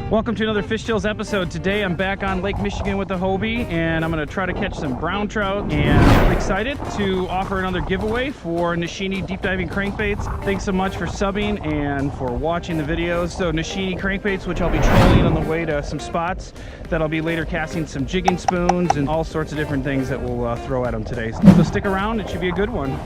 Welcome to another Fish Tales episode. Today I'm back on Lake Michigan with the Hobie, and I'm going to try to catch some brown trout. And I'm excited to offer another giveaway for Nishine Deep Diving Crankbaits. Thanks so much for subbing and for watching the videos. So Nishine crankbaits, which I'll be trolling on the way to some spots that I'll be later casting some jigging spoons and all sorts of different things that we'll throw at them today. So stick around, it should be a good one.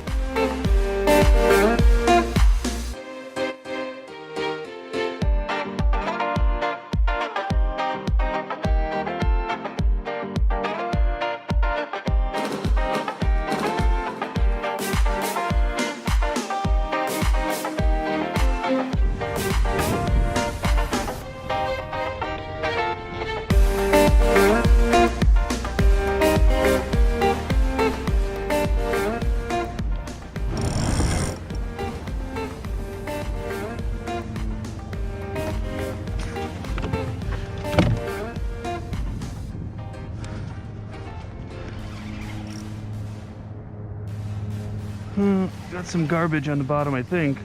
Got some garbage on the bottom, I think.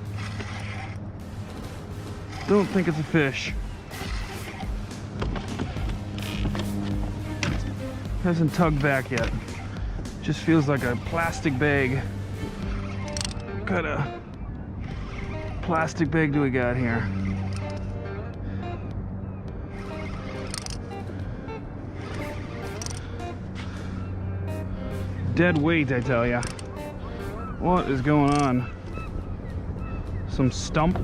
Don't think it's a fish. Hasn't tugged back yet. Just feels like a plastic bag. What kind of plastic bag do we got here? Dead weight, I tell ya. What is going on? Some stump?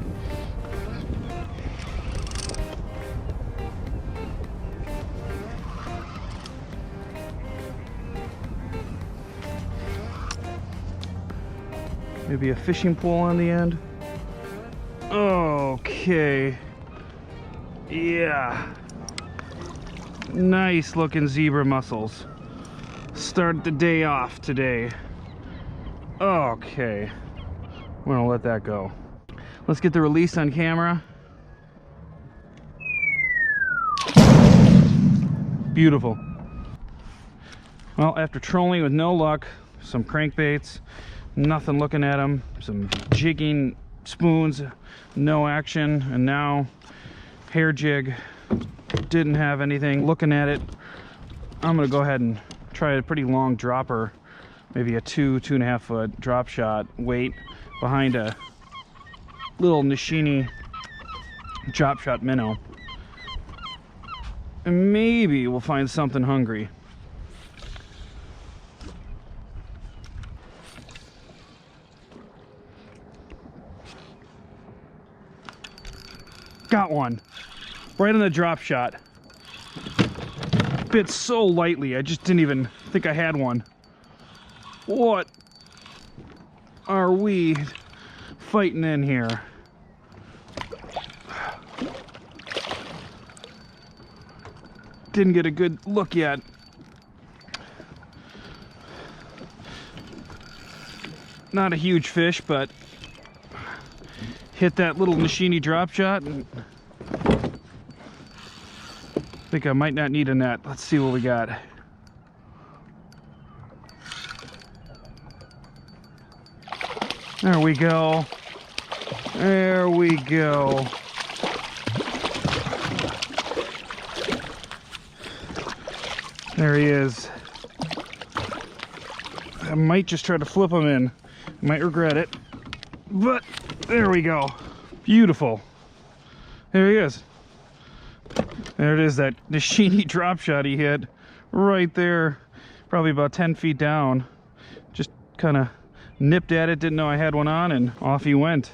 Maybe a fishing pole on the end? Okay. Yeah. Nice looking zebra mussels. Start the day off today. Okay, I'm gonna let that go. Let's get the release on camera. Beautiful. Well, after trolling with no luck, some crankbaits, nothing looking at them, some jigging spoons, no action, and now hair jig, didn't have anything looking at it. I'm gonna go ahead and try a pretty long dropper. Maybe a 2.5 foot drop shot weight behind a little Nishine drop shot minnow. And maybe we'll find something hungry. Got one. Right on the drop shot. Bit so lightly, I just didn't even think I had one. What are we fighting in here? Didn't get a good look yet. Not a huge fish, but hit that little Nishine drop shot. And I think I might not need a net. Let's see what we got. There we go. There we go. There he is. I might just try to flip him in. I might regret it. But there we go. Beautiful. There he is. There it is, that Nishine drop shot he hit right there. Probably about 10 feet down. Just kind of nipped at it, didn't know I had one on, and off he went.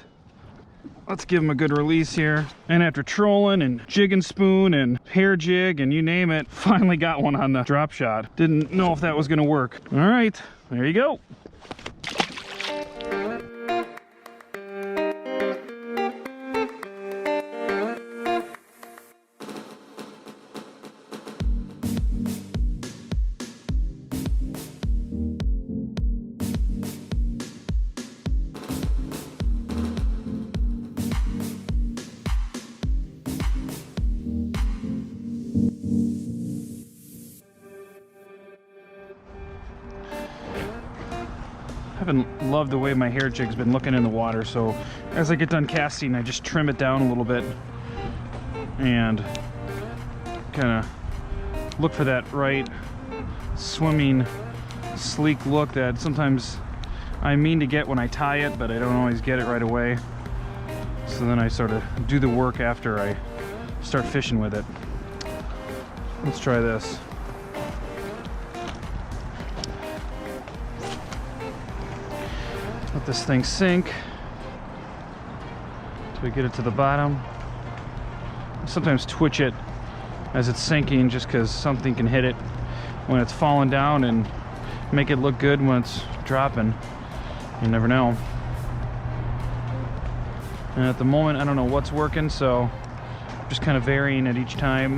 Let's give him a good release here. And after trolling and jig and spoon and hair jig and you name it, finally got one on the drop shot. Didn't know if that was gonna work. All right, there you go. I haven't loved the way my hair jig's been looking in the water, so as I get done casting, I just trim it down a little bit and kind of look for that right swimming, sleek look that sometimes I mean to get when I tie it, but I don't always get it right away. So then I sort of do the work after I start fishing with it. Let's try this. Let this thing sink until we get it to the bottom. I sometimes twitch it as it's sinking just because something can hit it when it's falling down and make it look good when it's dropping. You never know. And at the moment I don't know what's working, so I'm just kind of varying it each time.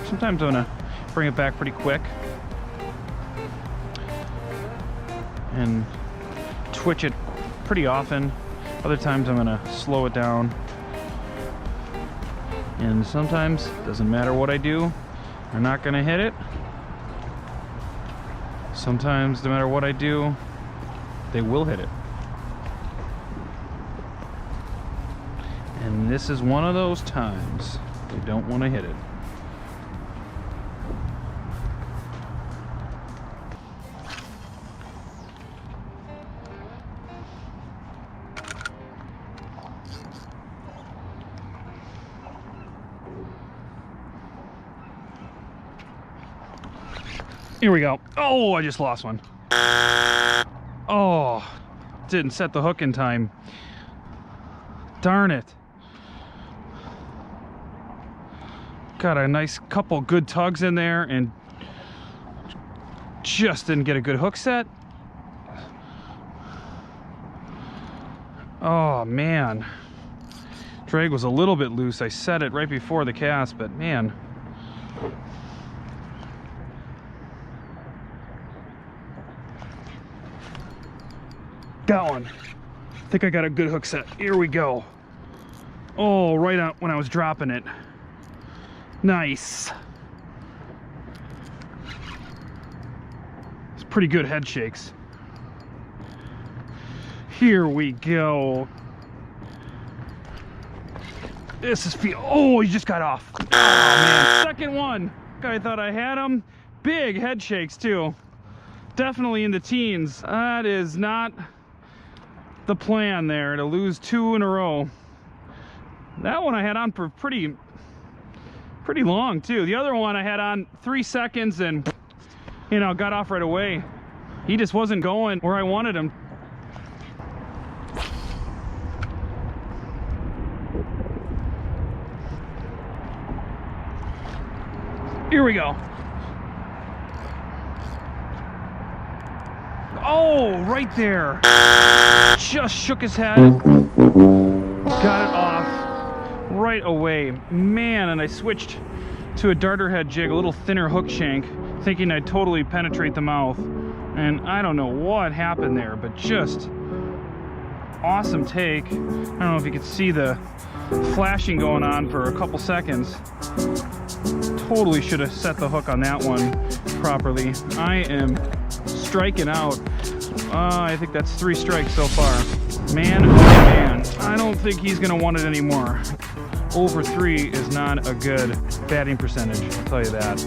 Sometimes I'm gonna bring it back pretty quick and twitch it pretty often. Other times I'm gonna slow it down. And sometimes, doesn't matter what I do, they're not gonna hit it. Sometimes, no matter what I do, they will hit it. And this is one of those times they don't want to hit it. Here we go. Oh, I just lost one. Oh, didn't set the hook in time. Darn it. Got a nice couple good tugs in there and just didn't get a good hook set. Oh man. Drag was a little bit loose. I set it right before the cast, but man. Got one. I think I got a good hook set. Here we go. Oh, right out when I was dropping it. Nice. It's pretty good head shakes. Here we go. This is oh, he just got off. Oh man, second one. I thought I had him. Big head shakes too. Definitely in the teens. That is not the plan there, to lose two in a row. That one I had on for pretty long too. The other one I had on 3 seconds and, you know, got off right away. He just wasn't going where I wanted him. Here we go. Oh, right there. Just shook his head. Got it off right away. Man, and I switched to a darter head jig, a little thinner hook shank, thinking I'd totally penetrate the mouth. And I don't know what happened there, but just awesome take. I don't know if you could see the flashing going on for a couple seconds. Totally should have set the hook on that one properly. I am striking out. I think that's 3 strikes so far. Man, oh man, I don't think he's gonna want it anymore. Over 3 is not a good batting percentage, I'll tell you that.